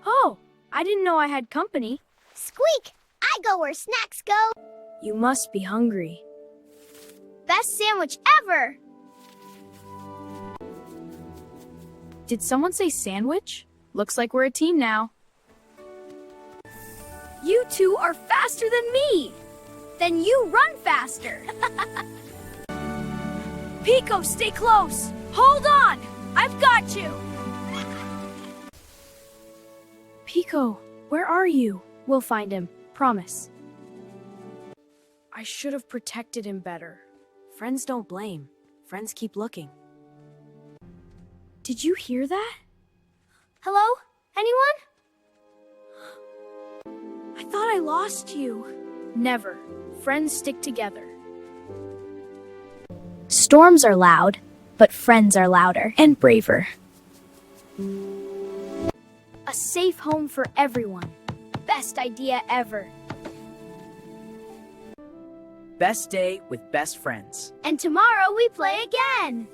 Oh, I didn't know I had company. Squeak! I go where snacks go. You must be hungry. Best sandwich ever. Did someone say sandwich? Looks like we're a team now. You two are faster than me. Then you run faster. Pico, stay close. Hold on. I've got you. Pico, where are you? We'll find him. Promise. I should have protected him better. Friends don't blame. Friends keep looking. Did you hear that? Hello? Anyone? I thought I lost you. Never. Friends stick together. Storms are loud, but friends are louder and braver. A safe home for everyone. Best idea ever. Best day with best friends. And tomorrow we play again.